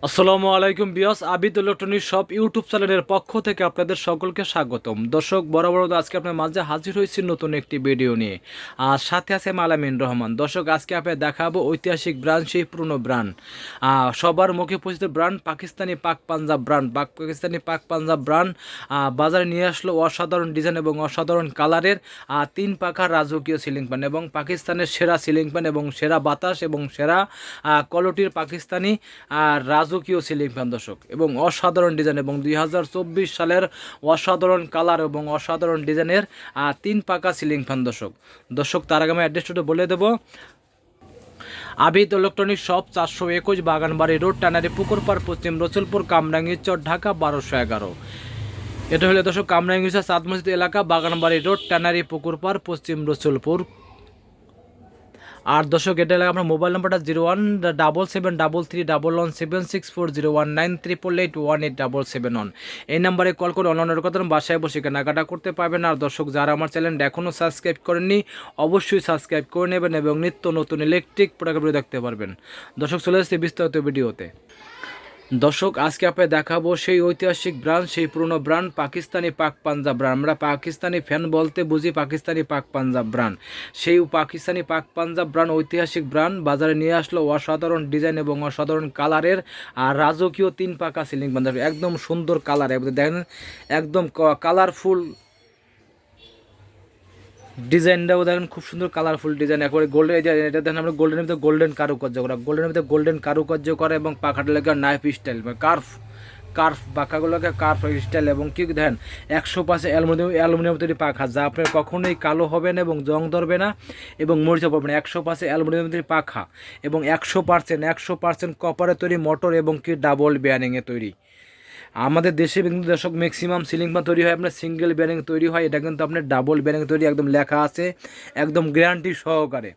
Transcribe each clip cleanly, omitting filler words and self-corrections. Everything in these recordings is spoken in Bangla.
আসসালামু আলাইকুম বিয়স আবিদ ইলেকট্রনিক শপ ইউটিউব চ্যানেলের পক্ষ থেকে আপনাদের সকলকে স্বাগতম। দর্শক বরাবর আজকে আপনার মাঝে হাজির হয়েছি নতুন একটি ভিডিও নিয়ে, আর সাথে আছে মালামিন রহমান। দর্শক আজকে আপনার দেখাবো ঐতিহাসিক ব্র্যান্ড, সেই পুরনো ব্র্যান্ড, সবার মুখে পরিচিত ব্র্যান্ড পাকিস্তানি পাক পাঞ্জাব ব্র্যান্ড। পাকিস্তানি পাক পাঞ্জাব ব্র্যান্ড বাজারে নিয়ে আসলো অসাধারণ ডিজাইন এবং অসাধারণ কালারের 3 পাখার রাজকীয় সিলিং ফ্যান এবং পাকিস্তানের সেরা সিলিং ফ্যান এবং সেরা বাতাস এবং সেরা কোয়ালিটির পাকিস্তানি রাজকীয় সিলিং ফ্যান দর্শক, এবং অসাধারণ ডিজাইন এবং 2024 সালের অসাধারণ কালার এবং অসাধারণ ডিজাইনের 3 পাকা সিলিং ফ্যান দর্শক। তার আগে আমি অ্যাড্রেসটা বলে দেবো। Abid electronic shop 421 Baganbari road, tannery পুকুরপাড়, পশ্চিম রসুলপুর, কামরাঙ্গীর চর, ঢাকা 1211। এটা হলে দর্শক কামরাঙ্গীর চাঁদ মসজিদ এলাকা, বাগানবাড়ি রোড, টানারি পুকুরপাড়, পশ্চিম রসুলপুর। আর দর্শক এটা লাগে আপনার মোবাইল নাম্বারটা 0177117640198881 এই নাম্বারে কল করে অনলাইনের কথা বাসায় বসে কেনাকাটা করতে পারবেন। আর দর্শক যারা আমার চ্যানেলটা এখনও সাবস্ক্রাইব করেননি অবশ্যই সাবস্ক্রাইব করে নেবেন এবং নিত্য নতুন ইলেকট্রিক প্রোডাক্ট দেখতে পারবেন। দর্শক চলে আসছে বিস্তারিত ভিডিওতে। দর্শক আজকে আপনাকে দেখাবো সেই ঐতিহাসিক ব্র্যান্ড, সেই পুরনো ব্র্যান্ড পাকিস্তানি পাক পাঞ্জাব ব্র্যান্ড। আমরা পাকিস্তানি ফ্যান বলতে বুঝি পাকিস্তানি পাক পাঞ্জাব ব্র্যান্ড। সেই পাকিস্তানি পাক পাঞ্জাব ব্র্যান্ড ঐতিহাসিক ব্র্যান্ড বাজারে নিয়ে আসলো অসাধারণ ডিজাইন এবং অসাধারণ কালারের আর রাজকীয় 3 পাকা সিলিং ফ্যান। একদম সুন্দর কালার, দেখেন একদম কালারফুল ডিজাইনটাও দেখেন, খুব সুন্দর কালারফুল ডিজাইন, একবারে গোল্ডেন। এটা দেখেন আমরা গোল্ডেনের ভিতরে গোল্ডেন কারুকার্য করা, গোল্ডেনের ভিতরে গোল্ডেন কারুকার্য করা এবং পাখাটা লেগে নাইফ স্টাইল কার্ভ পাখাগুলোকে কার্ভ স্টাইল এবং কি দেখেন 100% অ্যালুমিনিয়াম তৈরি পাখা, যা আপনার কখনোই কালো হবে না এবং জং ধরবে না এবং মরিচা পড়বে না। 100% অ্যালুমিনিয়াম তৈরি পাখা এবং 100% কপারে তৈরি মোটর এবং কি ডাবল বেয়ারিংয়ে তৈরি। আমাদের দেশে কিন্তু দর্শক ম্যাক্সিমাম সিলিং ফ্যান তৈরি হয় আপনার সিঙ্গেল বেয়ারিং তৈরি হয়, এটা কিন্তু আপনার ডাবল বেয়ারিং তৈরি, একদম লেখা আছে একদম গ্যারান্টি সহকারে।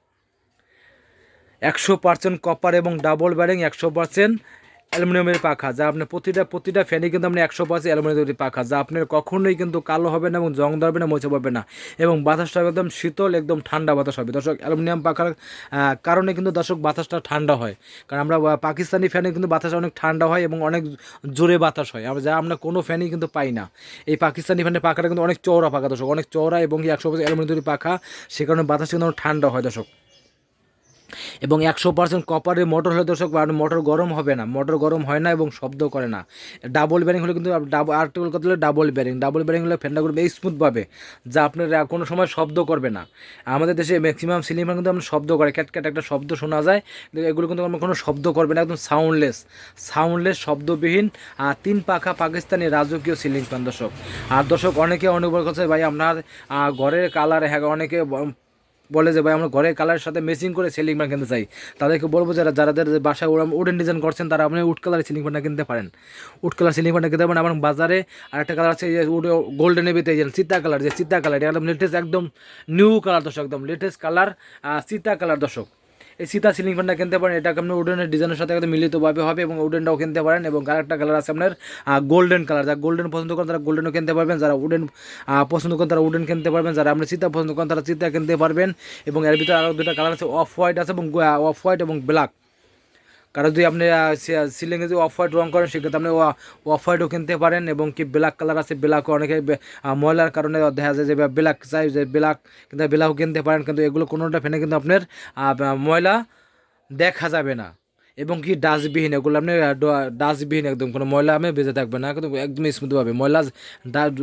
100% কপার এবং ডাবল বেয়ারিং, 100% অ্যালুমিনিয়ামের পাখা, যা আপনার প্রতিটা ফ্যানই কিন্তু আপনি 100% অ্যালুমিনিয়াম তৈরি পাখা, যা আপনার কখনোই কিন্তু কালো হবে না এবং জং ধরবে না, মোচা পড়বে না এবং বাতাসটা একদম শীতল একদম ঠান্ডা বাতাস হবে। দর্শক অ্যালুমিনিয়াম পাখার কারণে কিন্তু দর্শক বাতাসটা ঠান্ডা হয়, কারণ আমরা পাকিস্তানি ফ্যানে কিন্তু বাতাস অনেক ঠান্ডা হয় এবং অনেক জোরে বাতাস হয়, যা আমরা কোনো ফ্যানই কিন্তু পাই না। এই পাকিস্তানি ফ্যানের পাখাটা কিন্তু অনেক চওড়া পাখা দর্শক, অনেক চওড়া এবং 100% অ্যালুমিনিয়াম তৈরি পাখা, সে কারণে বাতাস কিন্তু ঠান্ডা হয় দর্শক। এবং 100% কপারের মোটর হলে দর্শক মোটর গরম হবে না, মোটর গরম হয় না এবং শব্দ করে না। ডাবল ব্যারিং হলে কিন্তু আর্টিকেল কথা হলে ডাবল ব্যারিং হলে ফ্যানটা করবে স্মুথভাবে, যা আপনার কোনো সময় শব্দ করবে না। আমাদের দেশে ম্যাক্সিমাম সিলিং ফ্যান কিন্তু আপনার শব্দ করে, ক্যাট একটা শব্দ শোনা যায়, কিন্তু এগুলো কিন্তু আমার কোনো শব্দ করবে না, একদম সাউন্ডলেস শব্দবিহীন 3 পাখা পাকিস্তানি রাজকীয় সিলিং ফ্যান দর্শক। আর দর্শক অনেকে অনেক করছে ভাই আপনার ঘরের কালার, হ্যাঁ অনেকে বলে যে ভাই আমরা ঘরের কালারের সাথে ম্যাচিং করে সিলিং ফ্যান কিনতে চাই, তাদেরকে বলবো যাদের বাসায় উডেন ডিজাইন করছেন তারা আপনি উড কালারের সিলিং ফ্যানটা কিনতে পারেন। উড কালার সিলিং ফ্যানটা কিনতে পারেন। আমার বাজারে আরেকটা কালার আছে গোল্ডেনের ভিতরে চিতা কালার একদম লেটেস্ট, একদম নিউ কালার দর্শক, একদম লেটেস্ট কালার চিতা কালার দর্শক। এই সীতা সিলিং ফ্যানটা কিনতে পারেন, এটা আপনার উডেনের ডিজাইনের সাথে একদম মিলিতভাবে হবে এবং উডেনটাও কিনতে পারেন। এবং আরেকটা কালার আছে আপনার গোল্ডেন কালার, যারা গোল্ডেন পছন্দ করেন তারা গোল্ডেনও কিনতে পারবেন, যারা উডেন পছন্দ করেন তারা উডেন কিনতে পারবেন, যারা আপনি চিতা পছন্দ করেন তারা চিতা কিনতে পারবেন। এবং এর ভিতরে আরও 2টা কালার আছে, অফ হোয়াইট আছে এবং অফ হোয়াইট এবং ব্ল্যাক। কারণ যদি আপনি সিলিংয়ে যদি অফ হোয়াইট রং করেন সেক্ষেত্রে আপনি অফ হোয়াইটও কিনতে পারেন। এবং কি ব্ল্যাক কালার আছে, ব্ল্যাকও অনেকে ময়লার কারণে দেখা যায় যে ব্ল্যাক চাই, যে ব্ল্যাক কিন্তু ব্ল্যাকও কিনতে পারেন, কিন্তু এগুলো কোনোটা ফেনে কিন্তু আপনার ময়লা দেখা যাবে না। এবং কি ডাস্টবিন, এগুলো আপনি ডাস্টবিন একদম কোনো ময়লা আমি বেঁচে থাকবে না, কিন্তু একদম স্মুথভাবে ময়লা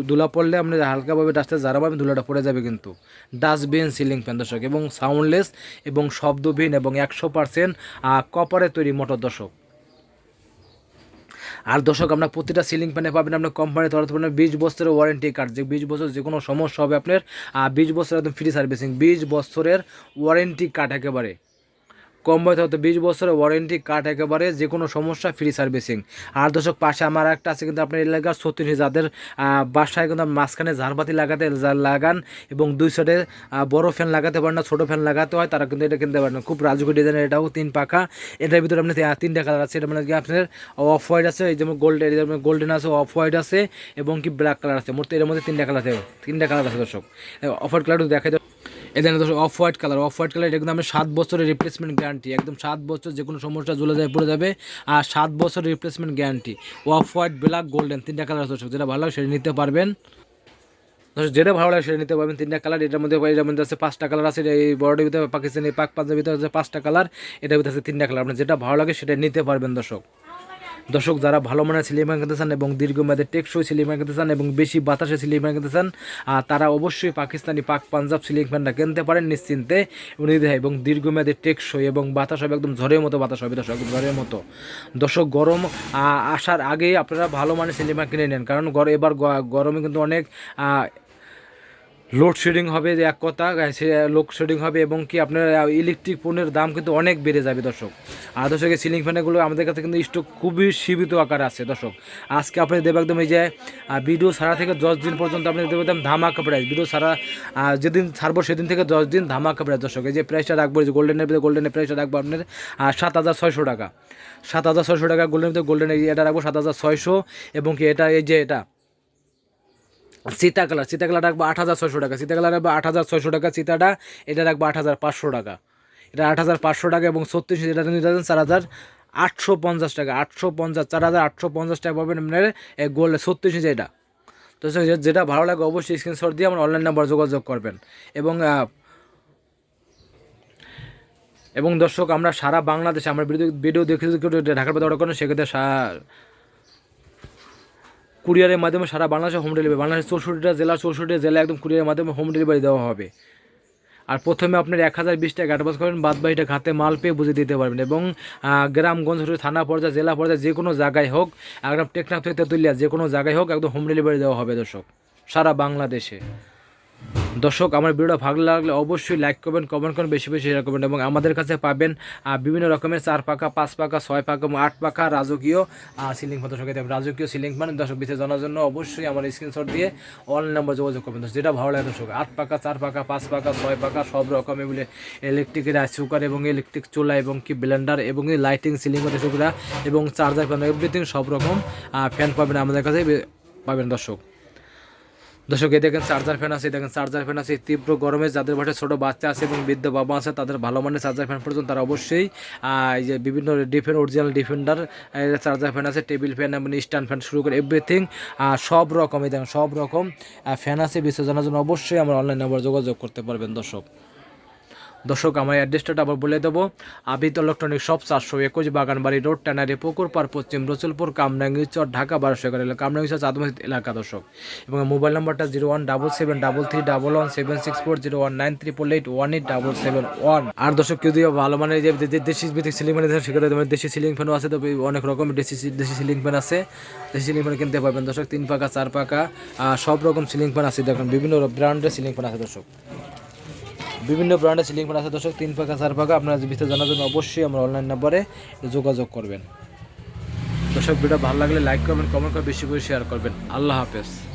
ধুলা পড়লে আপনি হালকাভাবে ডাস্টে জারাভাবে ধুলাটা পড়ে যাবে, কিন্তু ডাস্টবিন সিলিং ফ্যান দর্শক এবং সাউন্ডলেস এবং শব্দবিহীন এবং 100% কপারে তৈরি মোটর দর্শক। আর দর্শক আপনার প্রতিটা সিলিং ফ্যানে পাবেন আপনার কোম্পানি তরফ থেকে 20 বছরের ওয়ারেন্টি কার্ড, যে 20 বছর যে কোনো সমস্যা হবে আপনার 20 বছর একদম ফ্রি সার্ভিসিং, 20 বছরের ওয়ারেন্টি কার্ড একেবারে কম বয়স হতে 20 বছরের ওয়ারেন্টি কার্ড একেবারে যে কোনো সমস্যা ফ্রি সার্ভিসিং। আর দর্শক পাশে আমার একটা আছে কিন্তু আপনার এলাকার 36 যাদের বাসায় কিন্তু মাঝখানে ঝাড়বাতি লাগান এবং 2 সাইডে বড় ফ্যান লাগাতে পারেন না, ছোটো ফ্যান লাগাতে হয়, তারা কিন্তু এটা কিনতে পারেন। খুব রাজকীয় ডিজাইনের, এটাও 3 পাখা। এটার ভিতরে আপনি 3টা কালার আছে, এটা মানে কি আপনার অফ হোয়াইট আছে, এই যেমন গোল্ডেন আছে, অফ হোয়াইট আছে এবং কি ব্ল্যাক কালার আছে। মোট এর মধ্যে 3টা কালার আছে, 3টা কালার আছে দর্শক। অফ হোয়াইট কালারটা দেখাই এটা দর্শক অফ হোয়াইট কালার, এটা কিন্তু আমরা 7 বছরের রিপ্লেসমেন্ট গ্যারান্টি, একদম 7 বছর যে কোনো সমস্যা জ্বলে যায় পড়ে যাবে, আর 7 বছরের replacement guarantee. Off white, black, golden 3টা কালার দর্শক, যেটা ভালো লাগে সেটা নিতে পারবেন দর্শক, যেটা ভালো লাগে সেটা নিতে পারবেন। 3টা কালার, এটার মধ্যে আছে 5টা কালার আছে, এই বড়টার ভিতরে পাকিস্তানি পাক পাঞ্জাবির ভিতরে আছে 5টা কালার, এটার ভিতরে আছে 3টা কালার, আপনার যেটা ভালো লাগে সেটা নিতে পারবেন দর্শক। যারা ভালো মানের সিলিং ফ্যান কিনতে চান এবং দীর্ঘমেয়াদে টেকসই সিলিং ফ্যান কিনতে চান এবং বেশি বাতাসে সিলিং ফ্যান কিনতে চান, তারা অবশ্যই পাকিস্তানি পাক পাঞ্জাব সিলিং ফ্যানটা কিনতে পারেন নিশ্চিন্তে এবং দীর্ঘমেয়াদে টেকসই এবং বাতাস হবে একদম ঝড়ের মতো বাতাস হবে দর্শক, একদম ঝড়ের মতো। দর্শক, গরম আসার আগেই আপনারা ভালো মানের সিলিং ফ্যান কিনে নেন, কারণ এবার গরমে কিন্তু অনেক লোডশেডিং হবে, যে এক কথা লোডশেডিং হবে, এবং কি আপনার ইলেকট্রিক পণ্যের দাম কিন্তু অনেক বেড়ে যাবে দর্শক। আর দর্শক, এই সিলিং ফ্যানগুলো আমাদের কাছে কিন্তু স্টক খুবই সীমিত আকারে আছে দর্শক। আজকে আপনি দেবেন একদম এই যে ভিডিও ছাড়া থেকে 10 দিন পর্যন্ত আপনি দেবেন একদম ধামাকা প্রাইস, ভিডিও ছাড়া যেদিন ছাড়বো সেদিন থেকে 10 দিন ধামাকা প্রাইস দর্শক। এই যে প্রাইসটা রাখবো, যে গোল্ডেনের প্রাইসটা রাখবো আপনার 7,600 টাকা, 7,600 টাকা গোল্ডেন এটা রাখবো 7,600, এবং কি এটা এই যে এটা সীতা কালার রাখবো 8,600 টাকা, সীতা কালার রাখবো 8,600 টাকা, সীতাটা এটা রাখবো 8,500 টাকা, এটা 8,500 টাকা, এবং 36 এটা নিতে যাচ্ছেন 4,850 টাকা, 4,850 টাকা পাবেন আপনার গোল্ড 36 ইঞ্চি এটা। তো যেটা ভালো লাগে অবশ্যই স্ক্রিনশট দিয়ে আমার অনলাইন নাম্বার যোগাযোগ করবেন। এবং দর্শক, আমরা সারা বাংলাদেশে আমার ভিডিও দেখে যদি ঢাকার পথে অর্ডার করেন, সেক্ষেত্রে কুরিয়ারের মাধ্যমে সারা বাংলাদেশে হোম ডেলিভারি, বাংলাদেশের 64টা জেলা একদম কুরিয়ারের মাধ্যমে হোম ডেলিভারি দেওয়া হবে। আর প্রথমে আপনার 1,020 টাকা অ্যাডভান্স করেন, বাদ বাকিটা খাতে মাল পেয়ে বুঝে দিতে পারবেন। এবং গ্রামগঞ্জ, থানা পর্যায়ে, জেলা পর্যায়ে যে কোনো জায়গায় হোক, একদম টেকনাফ থেকে তেঁতুলিয়া যে কোনো জায়গায় হোক, একদম হোম ডেলিভারি দেওয়া হবে দর্শক, সারা বাংলাদেশে। দর্শক, আমার ভিডিওটা ভালো লাগলে অবশ্যই লাইক করবেন, কমেন্ট করবেন, বেশি বেশি শেয়ার করবেন। এবং আমাদের কাছে পাবেন বিভিন্ন রকমের 4 পাকা, 5 পাকা, 6 পাকা, 8 পাকা রাজকীয় সিলিং ফ্যান দর্শক। রাজকীয় সিলিং ফ্যান দর্শক বিশেষ জানার জন্য অবশ্যই আমার স্ক্রিনশট দিয়ে অনলাইন নাম্বার যোগাযোগ করবেন দর্শক, যেটা ভালো লাগে দর্শক। 8 পাকা, 4 পাকা, 5 পাকা, 6 পাকা সব রকম এগুলো ইলেকট্রিকের রাইস কুকার এবং ইলেকট্রিক চুলা এবং কি ব্লেন্ডার এবং লাইটিং সিলিং দর্শকরা এবং চার্জার ফ্যান এভরিথিং সব রকম ফ্যান পাবেন আমাদের কাছে পাবেন দর্শক। এই দেখেন চার্জার ফ্যান আছে, তীব্র গরমে যাদের বাসায় ছোটো বাচ্চা আছে এবং বৃদ্ধ বাবা আছে, তাদের ভালো মানের চার্জার ফ্যান পর্যন্ত তারা অবশ্যই এই যে বিভিন্ন অরিজিনাল ডিফেন্ডার চার্জার ফ্যান আছে, টেবিল ফ্যান এবং স্ট্যান্ড ফ্যান শুরু করে এভরিথিং সব রকম ফ্যান আছে। বিস্তারিত জানার জন্য অবশ্যই আমার অনলাইন নাম্বার যোগাযোগ করতে পারবেন দর্শক। আমার অ্যাড্রেসটা আবার বলে দেবো, Abid electronic shop 421 Baganbari road, tannery পুকুর পার, পশ্চিম রসুলপুর, কামরাঙ্গীর চর, ঢাকা 1211 কামরাঙ্গীর চর চাঁদমসজিদ এলাকা দর্শক। এবং মোবাইল নাম্বারটা 01773337640 01938881877 আর দর্শক, কেউ যদি ভালো মানে যে দেশি ভিত্তিক সিলিং ফ্যান আছে, সেক্ষেত্রে তোমার দেশি সিলিং ফ্যানও আছে, তবে অনেক রকমের দেশি সিলিং ফ্যান আছে, দেশি সিলিং ফ্যান কিনতে পারবেন দর্শক। 3 পাকা, 4 পাকা সব রকম সিলিং ফ্যান আছে, দেখুন বিভিন্ন ব্র্যান্ডের সিলিং ফ্যান আছে দর্শক, বিভিন্ন ব্র্যান্ডের সিলিং ফ্যান আছে দর্শক। 3 পাকা, 4 পাকা আপনারা বিস্তারিত জানার জন্য অবশ্যই আমার অনলাইন নাম্বারে যোগাযোগ করবেন দর্শক। ভিডিও ভালো লাগলে লাইক করবেন, কমেন্ট করবেন, বেশি করে শেয়ার করবেন। আল্লাহ হাফেজ।